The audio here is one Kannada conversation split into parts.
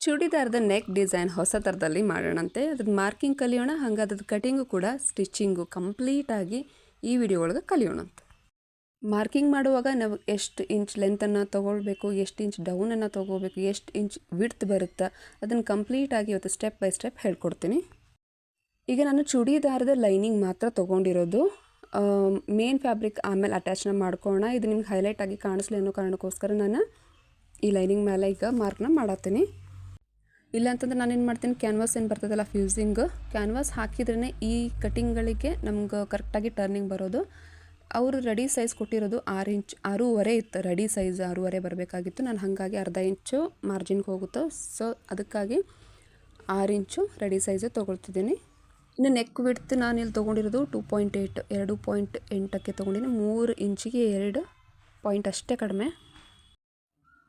ಚೂಡಿದಾರದ ನೆಕ್ ಡಿಸೈನ್ ಹೊಸ ಥರದಲ್ಲಿ ಮಾಡೋಣಂತೆ. ಅದ್ರದ್ದು ಮಾರ್ಕಿಂಗ್ ಕಲಿಯೋಣ, ಹಂಗೆ ಅದ್ರದ್ದು ಕಟಿಂಗು ಕೂಡ ಸ್ಟಿಚಿಂಗು ಕಂಪ್ಲೀಟಾಗಿ ಈ ವಿಡಿಯೋ ಒಳಗೆ ಕಲಿಯೋಣಂತೆ. ಮಾರ್ಕಿಂಗ್ ಮಾಡುವಾಗ ನಾವು ಎಷ್ಟು ಇಂಚ್ ಲೆಂತನ್ನು ತೊಗೊಳ್ಬೇಕು, ಎಷ್ಟು ಇಂಚ್ ಡೌನನ್ನು ತೊಗೋಬೇಕು, ಎಷ್ಟು ಇಂಚ್ ವಿಡ್ತ್ ಬರುತ್ತೆ, ಅದನ್ನು ಕಂಪ್ಲೀಟಾಗಿ ಇವತ್ತು ಸ್ಟೆಪ್ ಬೈ ಸ್ಟೆಪ್ ಹೇಳ್ಕೊಡ್ತೀನಿ. ಈಗ ನಾನು ಚೂಡಿದಾರದ ಲೈನಿಂಗ್ ಮಾತ್ರ ತೊಗೊಂಡಿರೋದು. ಮೇನ್ ಫ್ಯಾಬ್ರಿಕ್ ಆಮೇಲೆ ಅಟ್ಯಾಚ್ನ ಮಾಡ್ಕೊಳ್ಳೋಣ. ಇದು ನಿಮ್ಗೆ ಹೈಲೈಟಾಗಿ ಕಾಣಿಸ್ಲಿ ಅನ್ನೋ ಕಾರಣಕ್ಕೋಸ್ಕರ ನಾನು ಈ ಲೈನಿಂಗ್ ಮೇಲೆ ಈಗ ಮಾರ್ಕ್ನ ಮಾಡತ್ತೀನಿ. ಇಲ್ಲ ಅಂತಂದ್ರೆ ನಾನೇನು ಮಾಡ್ತೀನಿ, ಕ್ಯಾನ್ವಾಸ್ ಏನು ಬರ್ತದಲ್ಲ ಫ್ಯೂಸಿಂಗ್ ಕ್ಯಾನ್ವಾಸ್ ಹಾಕಿದ್ರೇ ಈ ಕಟಿಂಗ್ಗಳಿಗೆ ನಮ್ಗೆ ಕರೆಕ್ಟಾಗಿ ಟರ್ನಿಂಗ್ ಬರೋದು. ಅವರು ರೆಡಿ ಸೈಜ್ ಕೊಟ್ಟಿರೋದು 6 ಇಂಚ್ 6.5 ಇತ್ತು. ರೆಡಿ ಸೈಜ್ 6.5 ಬರಬೇಕಾಗಿತ್ತು. ನಾನು ಹಾಗಾಗಿ ಅರ್ಧ ಇಂಚು ಮಾರ್ಜಿನ್ಗೆ ಹೋಗುತ್ತೆ. ಸೊ ಅದಕ್ಕಾಗಿ 6 ಇಂಚು ರೆಡಿ ಸೈಜ್ ತೊಗೊಳ್ತಿದ್ದೀನಿ. ಇನ್ನು ನೆಕ್ ವಿಡ್ತ್ ನಾನು ಇಲ್ಲಿ ತೊಗೊಂಡಿರೋದು 2.8 2.8ಕ್ಕೆ ತೊಗೊಂಡಿನಿ. 3 ಇಂಚಿಗೆ 2 ಪಾಯಿಂಟ್ ಅಷ್ಟೇ ಕಡಿಮೆ.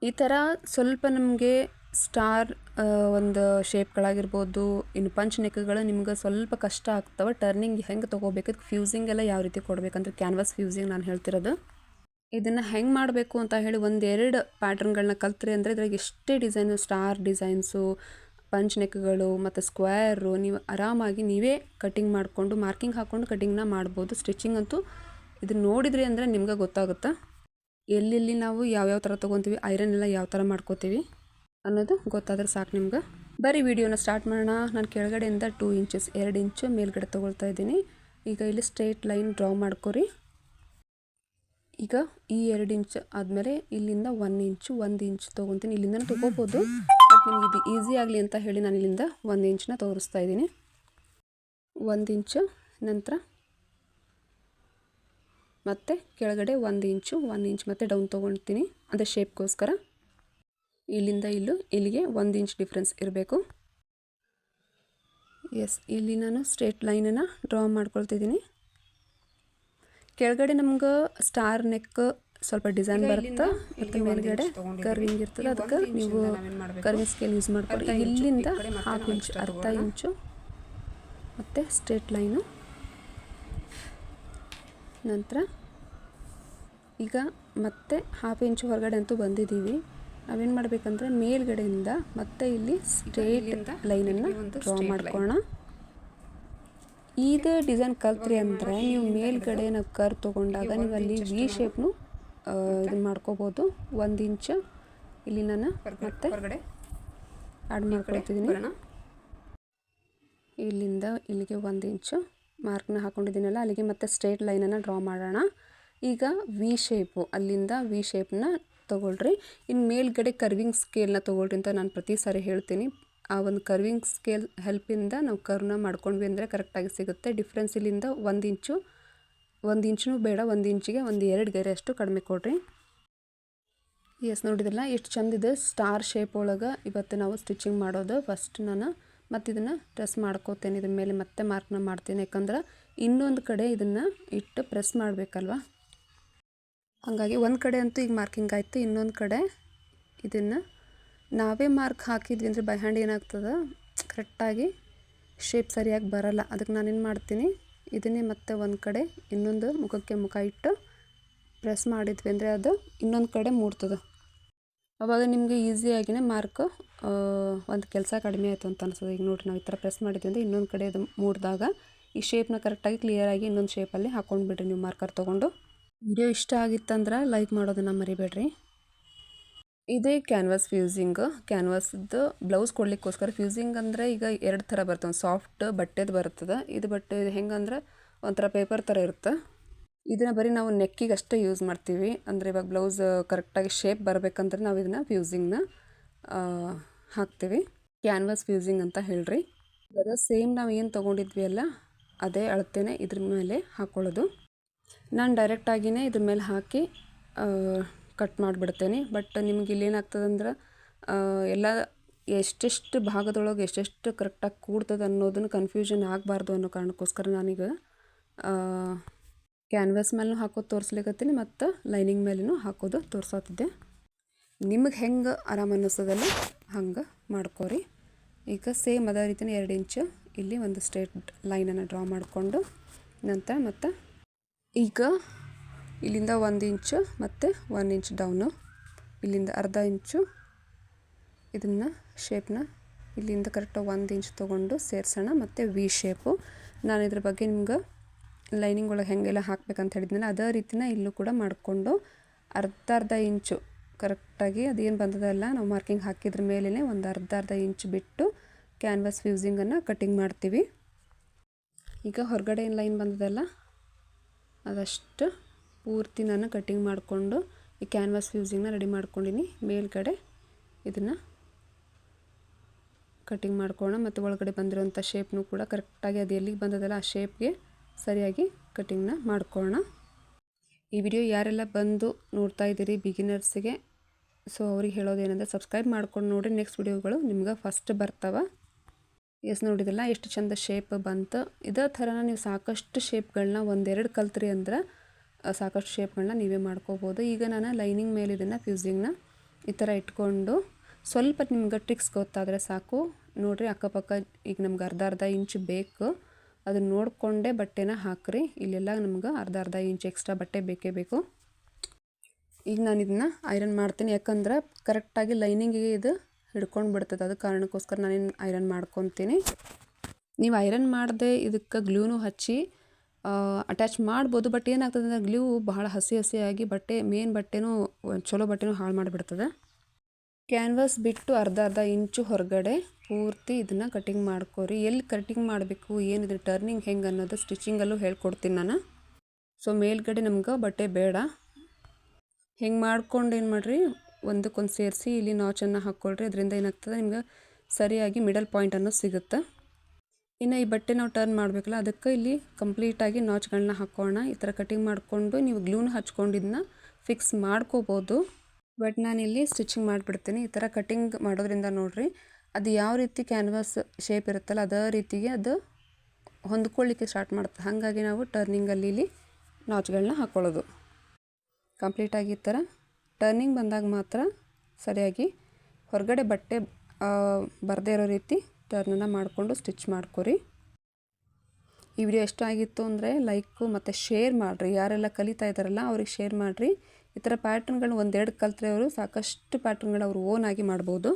ಈ ಥರ ಸ್ವಲ್ಪ ನಮಗೆ ಸ್ಟಾರ್ ಒಂದು ಶೇಪ್ಗಳಾಗಿರ್ಬೋದು, ಇನ್ನು ಪಂಚ್ ನೆಕ್ಗಳು ನಿಮ್ಗೆ ಸ್ವಲ್ಪ ಕಷ್ಟ ಆಗ್ತವೆ. ಟರ್ನಿಂಗ್ ಹೆಂಗೆ ತೊಗೋಬೇಕು, ಫ್ಯೂಸಿಂಗ್ ಎಲ್ಲ ಯಾವ ರೀತಿ ಕೊಡಬೇಕಂದ್ರೆ ಕ್ಯಾನ್ವಾಸ್ ಫ್ಯೂಸಿಂಗ್ ನಾನು ಹೇಳ್ತಿರೋದು. ಇದನ್ನು ಹೆಂಗೆ ಮಾಡಬೇಕು ಅಂತ ಹೇಳಿ 1-2 ಪ್ಯಾಟ್ರನ್ಗಳನ್ನ ಕಲ್ತ್ರಿ ಅಂದರೆ ಇದ್ರಾಗ ಎಷ್ಟೇ ಡಿಸೈನು, ಸ್ಟಾರ್ ಡಿಸೈನ್ಸು, ಪಂಚ್ ನೆಕ್ಗಳು ಮತ್ತು ಸ್ಕ್ವೇರು ನೀವು ಆರಾಮಾಗಿ ನೀವೇ ಕಟಿಂಗ್ ಮಾಡಿಕೊಂಡು ಮಾರ್ಕಿಂಗ್ ಹಾಕ್ಕೊಂಡು ಕಟಿಂಗ್ನ ಮಾಡ್ಬೋದು. ಸ್ಟಿಚಿಂಗ್ ಅಂತೂ ಇದನ್ನು ನೋಡಿದ್ರಿ ಅಂದರೆ ನಿಮ್ಗೆ ಗೊತ್ತಾಗುತ್ತೆ ಎಲ್ಲೆಲ್ಲಿ ನಾವು ಯಾವ್ಯಾವ ಥರ ತೊಗೊತೀವಿ, ಐರನ್ ಎಲ್ಲ ಯಾವ ಥರ ಮಾಡ್ಕೋತೀವಿ ಅನ್ನೋದು ಗೊತ್ತಾದ್ರೆ ಸಾಕು ನಿಮ್ಗೆ. ಬರೀ ವಿಡಿಯೋನ ಸ್ಟಾರ್ಟ್ ಮಾಡೋಣ. ನಾನು ಕೆಳಗಡೆಯಿಂದ 2 ಇಂಚಸ್ 2 ಇಂಚು ಮೇಲ್ಗಡೆ ತೊಗೊಳ್ತಾ ಇದ್ದೀನಿ. ಈಗ ಇಲ್ಲಿ ಸ್ಟ್ರೇಟ್ ಲೈನ್ ಡ್ರಾ ಮಾಡ್ಕೊರಿ. ಈಗ ಈ 2 ಇಂಚ್ ಆದಮೇಲೆ ಇಲ್ಲಿಂದ 1 ಇಂಚ್ ತೊಗೊತೀನಿ. ಇಲ್ಲಿಂದನೂ ತೊಗೋಬೋದು, ಬಟ್ ನಿಮ್ಗೆ ಇದು ಈಸಿ ಆಗಲಿ ಅಂತ ಹೇಳಿ ನಾನು ಇಲ್ಲಿಂದ 1 ಇಂಚನ್ನ ತೋರಿಸ್ತಾ ಇದ್ದೀನಿ. 1 ಇಂಚು ನಂತರ ಮತ್ತು ಕೆಳಗಡೆ 1 ಇಂಚ್ ಮತ್ತು ಡೌನ್ ತೊಗೊಳ್ತೀನಿ. ಅದೇ ಶೇಪ್ಗೋಸ್ಕರ ಇಲ್ಲಿಂದ ಇಲ್ಲಿಗೆ 1 ಇಂಚ್ ಡಿಫ್ರೆನ್ಸ್ ಇರಬೇಕು. ಎಸ್, ಇಲ್ಲಿ ನಾನು ಸ್ಟ್ರೇಟ್ ಲೈನನ್ನು ಡ್ರಾ ಮಾಡ್ಕೊಳ್ತಿದ್ದೀನಿ. ಕೆಳಗಡೆ ನಮ್ಗೆ ಸ್ಟಾರ್ ನೆಕ್ ಸ್ವಲ್ಪ ಡಿಸೈನ್ ಬರುತ್ತೆ ಮತ್ತು ಮೇಲ್ಗಡೆ ಕರ್ವಿಂಗ್ ಇರ್ತದೆ. ಅದಕ್ಕೆ ನೀವು ಕರ್ವಿಂಗ್ ಸ್ಕೇಲ್ ಯೂಸ್ ಮಾಡ್ಕೊಳ್ಳಿ. ಇಲ್ಲಿಂದ 1/2 ಇಂಚ್ ಅರ್ಧ ಇಂಚು ಮತ್ತು ಸ್ಟ್ರೇಟ್ ಲೈನು. ನಂತರ ಈಗ ಮತ್ತೆ 1/2 ಇಂಚು ಹೊರಗಡೆ ಅಂತೂ ಬಂದಿದ್ದೀವಿ. ನಾವೇನು ಮಾಡಬೇಕಂದ್ರೆ ಮೇಲ್ಗಡೆಯಿಂದ ಮತ್ತೆ ಇಲ್ಲಿ ಸ್ಟ್ರೇಟ್ ಲೈನನ್ನು ಡ್ರಾ ಮಾಡ್ಕೊಳ್ಳೋಣ. ಇದು ಡಿಸೈನ್ ಕಲ್ತ್ರಿ ಅಂದರೆ ನೀವು ಮೇಲ್ಗಡೆ ನಾವು ಕರ್ ತೊಗೊಂಡಾಗ ನೀವು ಅಲ್ಲಿ ವಿ ಶೇಪ್ನು ಇದನ್ನು ಮಾಡ್ಕೋಬೋದು. 1 ಇಂಚು ಇಲ್ಲಿ ನಾನು ಮತ್ತೆ ಹೊರಗಡೆ ಆ್ಯಡ್ ಮಾಡ್ಕೊಳ್ತಿದ್ದೀನಿ. ಇಲ್ಲಿಂದ ಇಲ್ಲಿಗೆ 1 ಇಂಚು ಮಾರ್ಕ್ನ ಹಾಕ್ಕೊಂಡಿದ್ದೀನಲ್ಲ, ಅಲ್ಲಿಗೆ ಮತ್ತೆ ಸ್ಟ್ರೇಟ್ ಲೈನನ್ನು ಡ್ರಾ ಮಾಡೋಣ. ಈಗ ವಿ ಶೇಪು, ಅಲ್ಲಿಂದ ವಿ ಶೇಪ್ನ ತೊಗೊಳ್ರಿ. ಇನ್ನು ಮೇಲ್ಗಡೆ ಕರ್ವಿಂಗ್ ಸ್ಕೇಲ್ನ ತೊಗೊಳ್ರಿ ಅಂತ ನಾನು ಪ್ರತಿ ಸಾರಿ ಹೇಳ್ತೀನಿ. ಆ ಒಂದು ಕರ್ವಿಂಗ್ ಸ್ಕೇಲ್ ಹೆಲ್ಪಿಂದ ನಾವು ಕರ್ವ್ನ ಮಾಡ್ಕೊಂಡ್ವಿ ಅಂದರೆ ಕರೆಕ್ಟಾಗಿ ಸಿಗುತ್ತೆ. ಡಿಫ್ರೆನ್ಸ್ ಇಲ್ಲಿಂದ 1 ಇಂಚು ಬೇಡ, 1 ಇಂಚಿಗೆ 1-2 ಗೆರೆ ಅಷ್ಟು ಕಡಿಮೆ ಕೊಡ್ರಿ. ಎಸ್, ನೋಡಿದ್ರಲ್ಲ ಎಷ್ಟು ಚಂದಿದೆ ಸ್ಟಾರ್ ಶೇಪ್ ಒಳಗೆ ಇವತ್ತು ನಾವು ಸ್ಟಿಚಿಂಗ್ ಮಾಡೋದು. ಫಸ್ಟ್ ನಾನು ಮತ್ತು ಇದನ್ನು ಪ್ರೆಸ್ ಮಾಡ್ಕೋತೇನೆ. ಇದ್ರ ಮೇಲೆ ಮತ್ತೆ ಮಾರ್ಕ್ನ ಮಾಡ್ತೀನಿ, ಯಾಕಂದ್ರೆ ಇನ್ನೊಂದು ಕಡೆ ಇದನ್ನು ಇಟ್ಟು ಪ್ರೆಸ್ ಮಾಡಬೇಕಲ್ವ. ಹಾಗಾಗಿ ಒಂದು ಕಡೆ ಅಂತೂ ಈಗ ಮಾರ್ಕಿಂಗ್ ಆಯಿತು. ಇನ್ನೊಂದು ಕಡೆ ಇದನ್ನು ನಾವೇ ಮಾರ್ಕ್ ಹಾಕಿದ್ವಿ ಅಂದರೆ ಬೈ ಹ್ಯಾಂಡ್ ಏನಾಗ್ತದೆ, ಕರೆಕ್ಟಾಗಿ ಶೇಪ್ ಸರಿಯಾಗಿ ಬರಲ್ಲ. ಅದಕ್ಕೆ ನಾನೇನು ಮಾಡ್ತೀನಿ, ಇದನ್ನೇ ಮತ್ತೆ ಒಂದು ಕಡೆ ಇನ್ನೊಂದು ಮುಖಕ್ಕೆ ಮುಖ ಇಟ್ಟು ಪ್ರೆಸ್ ಮಾಡಿದ್ವಿ ಅಂದರೆ ಅದು ಇನ್ನೊಂದು ಕಡೆ ಮೂಡ್ತದೆ. ಆವಾಗ ನಿಮಗೆ ಈಸಿಯಾಗಿಯೇ ಮಾರ್ಕ್ ಒಂದು ಕೆಲಸ ಕಡಿಮೆ ಆಯಿತು ಅಂತ ಅನಿಸ್ತದೆ. ಈಗ ನೋಡಿರಿ, ನಾವು ಈ ಥರ ಪ್ರೆಸ್ ಮಾಡಿದ್ವಿ ಅಂದರೆ ಇನ್ನೊಂದು ಕಡೆ ಅದು ಮೂಡಿದಾಗ ಈ ಶೇಪ್ನ ಕರೆಕ್ಟಾಗಿ ಕ್ಲಿಯರಾಗಿ ಇನ್ನೊಂದು ಶೇಪಲ್ಲಿ ಹಾಕ್ಕೊಂಡು ಬಿಡ್ರಿ ನೀವು ಮಾರ್ಕರ್ ತೊಗೊಂಡು. ವಿಡಿಯೋ ಇಷ್ಟ ಆಗಿತ್ತಂದ್ರೆ ಲೈಕ್ ಮಾಡೋದನ್ನು ಮರಿಬೇಡ್ರಿ. ಇದೇ ಕ್ಯಾನ್ವಾಸ್ ಫ್ಯೂಸಿಂಗು. ಕ್ಯಾನ್ವಾಸ್ದು ಬ್ಲೌಸ್ ಕೊಡ್ಲಿಕ್ಕೋಸ್ಕರ ಫ್ಯೂಸಿಂಗ್ ಅಂದರೆ ಈಗ 2 ಥರ ಬರ್ತವೆ. ಒಂದು ಸಾಫ್ಟ್ ಬಟ್ಟೆದು ಬರ್ತದೆ. ಇದು ಬಟ್ಟೆ ಹೆಂಗಂದ್ರೆ ಒಂಥರ ಪೇಪರ್ ಥರ ಇರುತ್ತೆ. ಇದನ್ನು ಬರೀ ನಾವು ನೆಕ್ಕಿಗೆ ಅಷ್ಟೇ ಯೂಸ್ ಮಾಡ್ತೀವಿ. ಅಂದರೆ ಇವಾಗ ಬ್ಲೌಸ್ ಕರೆಕ್ಟಾಗಿ ಶೇಪ್ ಬರಬೇಕಂದ್ರೆ ನಾವು ಇದನ್ನು ಫ್ಯೂಸಿಂಗ್ನ ಹಾಕ್ತೀವಿ. ಕ್ಯಾನ್ವಾಸ್ ಫ್ಯೂಸಿಂಗ್ ಅಂತ ಹೇಳ್ರಿ. ಅದರ ಸೇಮ್ ನಾವು ಏನು ತೊಗೊಂಡಿದ್ವಿ ಅಲ್ಲ, ಅದೇ ಅಳತೆನೇ ಇದ್ರ ಮೇಲೆ ಹಾಕ್ಕೊಳ್ಳೋದು. ನಾನು ಡೈರೆಕ್ಟಾಗಿಯೇ ಇದ್ರ ಮೇಲೆ ಹಾಕಿ ಕಟ್ ಮಾಡಿಬಿಡ್ತೇನೆ. ಬಟ್ ನಿಮ್ಗೆ ಇಲ್ಲೇನಾಗ್ತದಂದ್ರೆ ಎಲ್ಲ ಎಷ್ಟೆಷ್ಟು ಭಾಗದೊಳಗೆ ಎಷ್ಟೆಷ್ಟು ಕರೆಕ್ಟಾಗಿ ಕೂಡ್ತದೆ ಅನ್ನೋದನ್ನು ಕನ್ಫ್ಯೂಷನ್ ಆಗಬಾರ್ದು ಅನ್ನೋ ಕಾರಣಕ್ಕೋಸ್ಕರ ನಾನೀಗ ಕ್ಯಾನ್ವಾಸ್ ಮೇಲೂ ಹಾಕೋದು ತೋರಿಸ್ಲಿಕ್ಕತ್ತೀನಿ ಮತ್ತು ಲೈನಿಂಗ್ ಮೇಲೂ ಹಾಕೋದು ತೋರಿಸತ್ತಿದ್ದೆ. ನಿಮಗೆ ಹೆಂಗೆ ಆರಾಮ ಅನ್ನಿಸ್ತದಲ್ಲ ಹಂಗೆ ಮಾಡ್ಕೋರಿ. ಈಗ ಸೇಮ್ ಅದೇ ರೀತಿಯೇ 2 ಇಂಚು ಇಲ್ಲಿ ಒಂದು ಸ್ಟ್ರೇಟ್ ಲೈನನ್ನು ಡ್ರಾ ಮಾಡಿಕೊಂಡು ನಂತರ ಮತ್ತು ಈಗ ಇಲ್ಲಿಂದ 1 ಇಂಚು ಮತ್ತು 1 ಇಂಚ್ ಡೌನು, ಇಲ್ಲಿಂದ ಅರ್ಧ ಇಂಚು ಇದನ್ನು ಶೇಪ್ನ ಇಲ್ಲಿಂದ ಕರೆಕ್ಟಾಗಿ 1 ಇಂಚ್ ತೊಗೊಂಡು ಸೇರಿಸೋಣ. ಮತ್ತು ವಿ ಶೇಪು ನಾನು ಇದ್ರ ಬಗ್ಗೆ ನಿಮ್ಗೆ ಲೈನಿಂಗ್ ಒಳಗೆ ಹೇಗೆಲ್ಲ ಹಾಕ್ಬೇಕಂತ ಹೇಳಿದ್ನಲ್ಲ ಅದೇ ರೀತಿನ ಇಲ್ಲೂ ಕೂಡ ಮಾಡಿಕೊಂಡು ಅರ್ಧ ಇಂಚು ಕರೆಕ್ಟಾಗಿ ಅದೇನು ಬಂದದಲ್ಲ ನಾವು ಮಾರ್ಕಿಂಗ್ ಹಾಕಿದ್ರ ಮೇಲೇ ಒಂದು ಅರ್ಧ ಇಂಚ್ ಬಿಟ್ಟು ಕ್ಯಾನ್ವಾಸ್ ಫ್ಯೂಸಿಂಗನ್ನು ಕಟ್ಟಿಂಗ್ ಮಾಡ್ತೀವಿ. ಈಗ ಹೊರಗಡೆ ಏನು ಲೈನ್ ಬಂದದಲ್ಲ ಅದಷ್ಟು ಪೂರ್ತಿ ನಾನು ಕಟ್ಟಿಂಗ್ ಮಾಡಿಕೊಂಡು ಈ ಕ್ಯಾನ್ವಾಸ್ ಫ್ಯೂಸಿಂಗ್ನ ರೆಡಿ ಮಾಡ್ಕೊಂಡಿನಿ. ಮೇಲ್ಗಡೆ ಇದನ್ನು ಕಟ್ಟಿಂಗ್ ಮಾಡ್ಕೊಳ್ಳೋಣ ಮತ್ತು ಒಳಗಡೆ ಬಂದಿರೋಂಥ ಶೇಪ್ನು ಕೂಡ ಕರೆಕ್ಟಾಗಿ ಅದು ಎಲ್ಲಿಗೆ ಬಂದದಲ್ಲ ಆ ಶೇಪ್ಗೆ ಸರಿಯಾಗಿ ಕಟ್ಟಿಂಗ್ನ ಮಾಡ್ಕೊಳ್ಳೋಣ. ಈ ವಿಡಿಯೋ ಯಾರೆಲ್ಲ ಬಂದು ನೋಡ್ತಾ ಇದ್ದೀರಿ ಬಿಗಿನರ್ಸಿಗೆ, ಸೊ ಅವ್ರಿಗೆ ಹೇಳೋದೇನೆಂದರೆ ಸಬ್ಸ್ಕ್ರೈಬ್ ಮಾಡ್ಕೊಂಡು ನೋಡಿರಿ, ನೆಕ್ಸ್ಟ್ ವಿಡಿಯೋಗಳು ನಿಮ್ಗೆ ಫಸ್ಟ್ ಬರ್ತಾವೆ. ನೋಡಿದಲ್ಲ ಎಷ್ಟು ಚಂದ ಶೇಪ್ ಬಂತು. ಇದೇ ಥರನ ನೀವು ಸಾಕಷ್ಟು ಶೇಪ್ಗಳನ್ನ ಒಂದೆರಡು ಕಲ್ತ್ರಿ ಅಂದ್ರೆ ಸಾಕಷ್ಟು ಶೇಪ್ಗಳನ್ನ ನೀವೇ ಮಾಡ್ಕೋಬೋದು. ಈಗ ನಾನು ಲೈನಿಂಗ್ ಮೇಲೆ ಇದನ್ನು ಫ್ಯೂಸಿಂಗ್ನ ಈ ಥರ ಇಟ್ಕೊಂಡು ಸ್ವಲ್ಪ ನಿಮ್ಗೆ ಟ್ರಿಕ್ಸ್ ಗೊತ್ತಾದರೆ ಸಾಕು. ನೋಡಿರಿ ಅಕ್ಕಪಕ್ಕ ಈಗ ನಮ್ಗೆ ಅರ್ಧ ಇಂಚ್ ಬೇಕು, ಅದನ್ನು ನೋಡಿಕೊಂಡೇ ಬಟ್ಟೆನ ಹಾಕ್ರಿ. ಇಲ್ಲೆಲ್ಲ ನಮ್ಗೆ ಅರ್ಧ ಇಂಚ್ ಎಕ್ಸ್ಟ್ರಾ ಬಟ್ಟೆ ಬೇಕೇ ಬೇಕು. ಈಗ ನಾನು ಇದನ್ನ ಐರನ್ ಮಾಡ್ತೀನಿ, ಯಾಕಂದ್ರೆ ಕರೆಕ್ಟಾಗಿ ಲೈನಿಂಗಿಗೆ ಇದು ಹಿಡ್ಕೊಂಡು ಬಿಡ್ತದೆ. ಅದು ಕಾರಣಕ್ಕೋಸ್ಕರ ನಾನೇನು ಐರನ್ ಮಾಡ್ಕೊತೀನಿ. ನೀವು ಐರನ್ ಮಾಡದೆ ಇದಕ್ಕೆ ಗ್ಲೂನು ಹಚ್ಚಿ ಅಟ್ಯಾಚ್ ಮಾಡ್ಬೋದು. ಬಟ್ ಏನಾಗ್ತದೆ ಅಂದರೆ ಗ್ಲೂ ಬಹಳ ಹಸಿಯಾಗಿ ಬಟ್ಟೆನೂ ಚಲೋ ಬಟ್ಟೆನೂ ಹಾಳು ಮಾಡಿಬಿಡ್ತದೆ. ಕ್ಯಾನ್ವಾಸ್ ಬಿಟ್ಟು ಅರ್ಧ ಇಂಚು ಹೊರಗಡೆ ಪೂರ್ತಿ ಇದನ್ನು ಕಟಿಂಗ್ ಮಾಡ್ಕೊರಿ. ಎಲ್ಲಿ ಕಟಿಂಗ್ ಮಾಡಬೇಕು, ಏನಿದೆ ಟರ್ನಿಂಗ್ ಹೆಂಗೆ ಅನ್ನೋದು ಸ್ಟಿಚಿಂಗಲ್ಲೂ ಹೇಳ್ಕೊಡ್ತೀನಿ ನಾನು. ಸೊ ಮೇಲ್ಗಡೆ ನಮ್ಗೆ ಬಟ್ಟೆ ಬೇಡ, ಹೆಂಗೆ ಮಾಡ್ಕೊಂಡು ಏನು ಮಾಡಿರಿ ಒಂದಕ್ಕೊಂದು ಸೇರಿಸಿ ಇಲ್ಲಿ ನಾಚನ್ನು ಹಾಕ್ಕೊಳ್ರಿ. ಅದರಿಂದ ಏನಾಗ್ತದೆ ನಿಮ್ಗೆ ಸರಿಯಾಗಿ ಮಿಡಲ್ ಪಾಯಿಂಟ್ ಅನ್ನೋದು ಸಿಗುತ್ತೆ. ಇನ್ನು ಈ ಬಟ್ಟೆ ನಾವು ಟರ್ನ್ ಮಾಡಬೇಕಲ್ಲ, ಅದಕ್ಕೆ ಇಲ್ಲಿ ಕಂಪ್ಲೀಟಾಗಿ ನಾಚ್ಗಳನ್ನ ಹಾಕೋಣ. ಈ ಥರ ಕಟಿಂಗ್ ಮಾಡಿಕೊಂಡು ನೀವು ಗ್ಲೂನ ಹಚ್ಕೊಂಡಿದ್ದನ್ನ ಫಿಕ್ಸ್ ಮಾಡ್ಕೋಬೋದು. ಬಟ್ ನಾನಿಲ್ಲಿ ಸ್ಟಿಚಿಂಗ್ ಮಾಡಿಬಿಡ್ತೀನಿ. ಈ ಥರ ಕಟಿಂಗ್ ಮಾಡೋದ್ರಿಂದ ನೋಡಿರಿ ಅದು ಯಾವ ರೀತಿ ಕ್ಯಾನ್ವಾಸ್ ಶೇಪ್ ಇರುತ್ತಲ್ಲ ಅದೇ ರೀತಿಗೆ ಅದು ಹೊಂದ್ಕೊಳ್ಳಿಕ್ಕೆ ಸ್ಟಾರ್ಟ್ ಮಾಡುತ್ತೆ. ಹಾಗಾಗಿ ನಾವು ಟರ್ನಿಂಗಲ್ಲಿ ಇಲ್ಲಿ ನಾಚ್ಗಳನ್ನ ಹಾಕ್ಕೊಳ್ಳೋದು. ಕಂಪ್ಲೀಟಾಗಿ ಈ ಥರ ಟರ್ನಿಂಗ್ ಬಂದಾಗ ಮಾತ್ರ ಸರಿಯಾಗಿ ಹೊರಗಡೆ ಬಟ್ಟೆ ಬರದೇ ಇರೋ ರೀತಿ ಟರ್ನನ್ನು ಮಾಡಿಕೊಂಡು ಸ್ಟಿಚ್ ಮಾಡ್ಕೊರಿ. ಈ ವಿಡಿಯೋ ಎಷ್ಟು ಆಗಿತ್ತು ಅಂದರೆ ಲೈಕು ಮತ್ತು ಶೇರ್ ಮಾಡಿರಿ. ಯಾರೆಲ್ಲ ಕಲಿತಾ ಇದ್ದಾರಲ್ಲ ಅವ್ರಿಗೆ ಶೇರ್ ಮಾಡಿರಿ. ಈ ಥರ ಪ್ಯಾಟ್ರನ್ಗಳು ಒಂದೆರಡು ಕಲ್ತ್ರೆ ಅವರು ಸಾಕಷ್ಟು ಪ್ಯಾಟ್ರನ್ಗಳು ಅವರು ಓನ್ ಆಗಿ ಮಾಡ್ಬೋದು.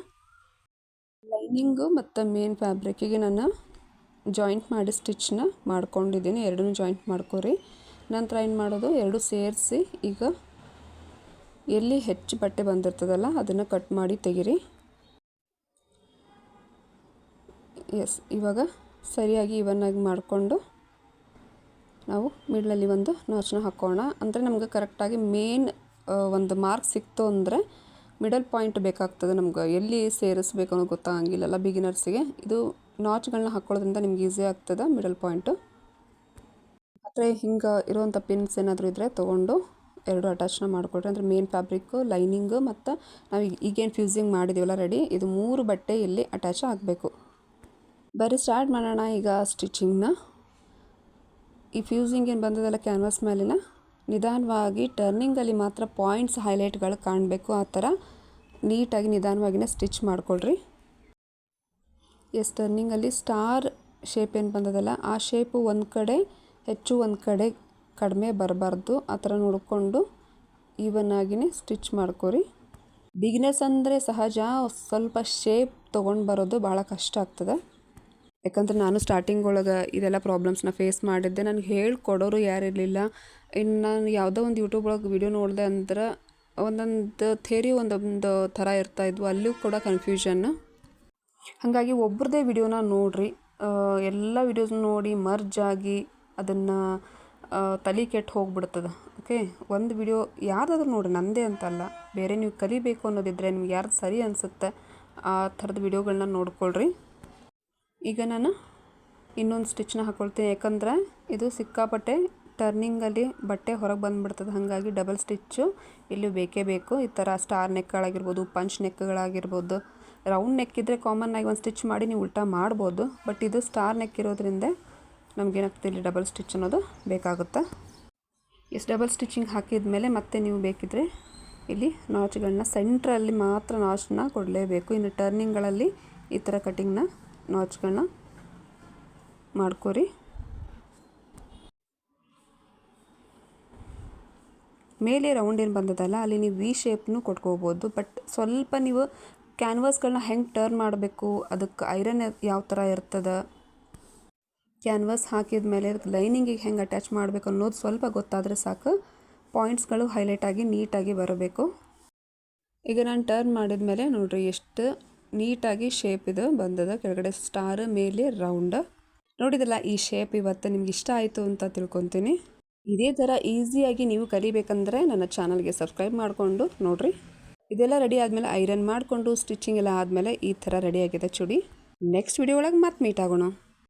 ಲೈನಿಂಗು ಮತ್ತು ಮೇನ್ ಫ್ಯಾಬ್ರಿಕ್ಕಿಗೆ ನಾನು ಜಾಯಿಂಟ್ ಮಾಡಿ ಸ್ಟಿಚ್ನ ಮಾಡ್ಕೊಂಡಿದ್ದೀನಿ. ಎರಡೂ ಜಾಯಿಂಟ್ ಮಾಡ್ಕೊರಿ. ನಂತರ ಏನು ಮಾಡೋದು, ಎರಡು ಸೇರಿಸಿ ಈಗ ಎಲ್ಲಿ ಹೆಚ್ಚು ಬಟ್ಟೆ ಬಂದಿರ್ತದಲ್ಲ ಅದನ್ನು ಕಟ್ ಮಾಡಿ ತೆಗಿರಿ. ಇವಾಗ ಸರಿಯಾಗಿ ಇವನ್ನಾಗಿ ಮಾಡಿಕೊಂಡು ನಾವು ಮಿಡ್ಲಲ್ಲಿ ಒಂದು ನಾಚನ್ನ ಹಾಕೋಣ. ಅಂದರೆ ನಮ್ಗೆ ಕರೆಕ್ಟಾಗಿ ಮೇನ್ ಒಂದು ಮಾರ್ಕ್ ಸಿಕ್ತು ಅಂದರೆ ಮಿಡಲ್ ಪಾಯಿಂಟ್ ಬೇಕಾಗ್ತದೆ. ನಮ್ಗೆ ಎಲ್ಲಿ ಸೇರಿಸ್ಬೇಕು ಅನ್ನೋದು ಗೊತ್ತಾಗಂಗಿಲ್ಲಲ್ಲ ಬಿಗಿನರ್ಸಿಗೆ. ಇದು ನಾಚ್ಗಳನ್ನ ಹಾಕ್ಕೊಳ್ಳೋದ್ರಿಂದ ನಿಮ್ಗೆ ಈಸಿ ಆಗ್ತದೆ ಮಿಡಲ್ ಪಾಯಿಂಟು. ಮತ್ತು ಹಿಂಗೆ ಇರುವಂಥ ಪಿನ್ಸ್ ಏನಾದರೂ ಇದ್ದರೆ ತೊಗೊಂಡು ಎರಡು ಅಟ್ಯಾಚ್ನ ಮಾಡಿಕೊಡ್ರಿ. ಅಂದರೆ ಮೇನ್ ಫ್ಯಾಬ್ರಿಕ್ಕು, ಲೈನಿಂಗು ಮತ್ತು ನಾವು ಈಗೇನು ಫ್ಯೂಸಿಂಗ್ ಮಾಡಿದ್ದೀವಲ್ಲ ರೆಡಿ, ಇದು 3 ಬಟ್ಟೆ ಇಲ್ಲಿ ಅಟ್ಯಾಚ್ ಆಗಬೇಕು. ಬರೀ ಸ್ಟಾರ್ಟ್ ಮಾಡೋಣ ಈಗ ಸ್ಟಿಚಿಂಗ್ನ. ಈ ಫ್ಯೂಸಿಂಗ್ ಏನು ಬಂದದಲ್ಲ ಕ್ಯಾನ್ವಾಸ್ ಮೇಲಿನ ನಿಧಾನವಾಗಿ ಟರ್ನಿಂಗಲ್ಲಿ ಮಾತ್ರ ಪಾಯಿಂಟ್ಸ್ ಹೈಲೈಟ್ಗಳು ಕಾಣಬೇಕು. ಆ ಥರ ನೀಟಾಗಿ ನಿಧಾನವಾಗಿನೇ ಸ್ಟಿಚ್ ಮಾಡಿಕೊಳ್ರಿ. ಟರ್ನಿಂಗಲ್ಲಿ ಸ್ಟಾರ್ ಶೇಪ್ ಏನು ಬಂದದಲ್ಲ ಆ ಶೇಪು ಒಂದು ಕಡೆ ಹೆಚ್ಚು ಒಂದು ಕಡೆ ಕಡಿಮೆ ಬರಬಾರ್ದು. ಆ ಥರ ನೋಡಿಕೊಂಡು ಈವನ್ ಆಗಿನೇ ಸ್ಟಿಚ್ ಮಾಡ್ಕೊರಿ. ಬಿಗಿನರ್ಸ್ ಅಂದರೆ ಸಹಜ ಸ್ವಲ್ಪ ಶೇಪ್ ತೊಗೊಂಡು ಬರೋದು ಭಾಳ ಕಷ್ಟ ಆಗ್ತದೆ. ಯಾಕಂದರೆ ನಾನು ಸ್ಟಾರ್ಟಿಂಗ್ ಒಳಗೆ ಇದೆಲ್ಲ ಪ್ರಾಬ್ಲಮ್ಸ್ನ ಫೇಸ್ ಮಾಡಿದ್ದೆ. ನನಗೆ ಹೇಳ್ಕೊಡೋರು ಯಾರಿರಲಿಲ್ಲ. ಇನ್ನು ನಾನು ಯಾವುದೋ ಒಂದು ಯೂಟ್ಯೂಬ್ ಒಳಗೆ ವಿಡಿಯೋ ನೋಡಿದೆ ಅಂದ್ರೆ ಒಂದೊಂದು ಥೇರಿ ಒಂದೊಂದು ಥರ ಇರ್ತಾಯಿದ್ವು, ಅಲ್ಲೂ ಕೂಡ ಕನ್ಫ್ಯೂಷನ್ನು. ಹಾಗಾಗಿ ಒಬ್ರದ್ದೇ ವಿಡಿಯೋನ ನೋಡಿರಿ. ಎಲ್ಲ ವಿಡಿಯೋಸ್ ನೋಡಿ ಮರ್ಜ್ ಆಗಿ ಅದನ್ನು ತಲೆ ಕೆಟ್ಟು ಹೋಗ್ಬಿಡ್ತದೆ. ಓಕೆ, ಒಂದು ವಿಡಿಯೋ ಯಾರ್ದಾದ್ರೂ ನೋಡಿ, ನಂದೇ ಅಂತಲ್ಲ, ಬೇರೆ ನೀವು ಕಲಿಬೇಕು ಅನ್ನೋದಿದ್ದರೆ ನಿಮ್ಗೆ ಯಾರ್ದು ಸರಿ ಅನಿಸುತ್ತೆ ಆ ಥರದ ವಿಡಿಯೋಗಳನ್ನ ನೋಡ್ಕೊಳ್ರಿ. ಈಗ ನಾನು ಇನ್ನೊಂದು ಸ್ಟಿಚ್ನ ಹಾಕ್ಕೊಳ್ತೀನಿ. ಯಾಕಂದರೆ ಇದು ಸಿಕ್ಕಾಪಟ್ಟೆ ಟರ್ನಿಂಗಲ್ಲಿ ಬಟ್ಟೆ ಹೊರಗೆ ಬಂದುಬಿಡ್ತದೆ. ಹಾಗಾಗಿ ಡಬಲ್ ಸ್ಟಿಚ್ಚು ಇಲ್ಲಿ ಬೇಕೇ ಬೇಕು. ಈ ಥರ ಸ್ಟಾರ್ ನೆಕ್ಗಳಾಗಿರ್ಬೋದು, ಪಂಚ್ ನೆಕ್ಗಳಾಗಿರ್ಬೋದು. ರೌಂಡ್ ನೆಕ್ ಇದ್ದರೆ ಕಾಮನ್ ಆಗಿ ಒಂದು ಸ್ಟಿಚ್ ಮಾಡಿ ನೀವು ಉಲ್ಟಾ ಮಾಡ್ಬೋದು. ಬಟ್ ಇದು ಸ್ಟಾರ್ ನೆಕ್ ಇರೋದ್ರಿಂದ ನಮಗೇನಾಗ್ತದೆ ಇಲ್ಲಿ ಡಬಲ್ ಸ್ಟಿಚ್ ಅನ್ನೋದು ಬೇಕಾಗುತ್ತೆ. ಡಬಲ್ ಸ್ಟಿಚಿಂಗ್ ಹಾಕಿದ ಮೇಲೆ ಮತ್ತೆ ನೀವು ಬೇಕಿದ್ದರೆ ಇಲ್ಲಿ ನಾಚ್ಗಳನ್ನ ಸೆಂಟ್ರಲ್ಲಿ ಮಾತ್ರ ನಾಚನ್ನ ಕೊಡಲೇಬೇಕು. ಇನ್ನು ಟರ್ನಿಂಗ್ಗಳಲ್ಲಿ ಈ ಥರ ಕಟಿಂಗ್ನ ನಾಚ್ಗಳನ್ನ ಮಾಡ್ಕೊರಿ. ಮೇಲೆ ರೌಂಡ್ ಏನು ಬಂದದಲ್ಲ ಅಲ್ಲಿ ನೀವು ವಿ ಶೇಪ್ನು ಕೊಟ್ಕೋಬೋದು. ಬಟ್ ಸ್ವಲ್ಪ ನೀವು ಕ್ಯಾನ್ವಾಸ್ಗಳನ್ನ ಹೆಂಗೆ ಟರ್ನ್ ಮಾಡಬೇಕು, ಅದಕ್ಕೆ ಐರನ್ ಯಾವ ಥರ ಇರ್ತದೆ, ಕ್ಯಾನ್ವಾಸ್ ಹಾಕಿದ ಮೇಲೆ ಅದಕ್ಕೆ ಲೈನಿಂಗಿಗೆ ಹೆಂಗೆ ಅಟ್ಯಾಚ್ ಮಾಡಬೇಕು ಅನ್ನೋದು ಸ್ವಲ್ಪ ಗೊತ್ತಾದರೆ ಸಾಕು. ಪಾಯಿಂಟ್ಸ್ಗಳು ಹೈಲೈಟಾಗಿ ನೀಟಾಗಿ ಬರಬೇಕು. ಈಗ ನಾನು ಟರ್ನ್ ಮಾಡಿದ ಮೇಲೆ ನೋಡಿರಿ ಎಷ್ಟು ನೀಟಾಗಿ ಶೇಪ್ ಇದು ಬಂದದ. ಕೆಳಗಡೆ ಸ್ಟಾರ್, ಮೇಲೆ ರೌಂಡ್. ನೋಡಿದಲ್ಲ, ಈ ಶೇಪ್ ಇವತ್ತು ನಿಮ್ಗೆ ಇಷ್ಟ ಆಯಿತು ಅಂತ ತಿಳ್ಕೊತೀನಿ. ಇದೇ ಥರ ಈಸಿಯಾಗಿ ನೀವು ಕಲಿಬೇಕಂದ್ರೆ ನನ್ನ ಚಾನಲ್ಗೆ ಸಬ್ಸ್ಕ್ರೈಬ್ ಮಾಡಿಕೊಂಡು ನೋಡಿರಿ. ಇದೆಲ್ಲ ರೆಡಿ ಆದಮೇಲೆ ಐರನ್ ಮಾಡಿಕೊಂಡು ಸ್ಟಿಚಿಂಗ್ ಎಲ್ಲ ಆದಮೇಲೆ ಈ ಥರ ರೆಡಿಯಾಗಿದೆ ಚೂಡಿ. ನೆಕ್ಸ್ಟ್ ವಿಡಿಯೋ ಒಳಗೆ ಮತ್ತೆ ಮೀಟ್ ಆಗೋಣ.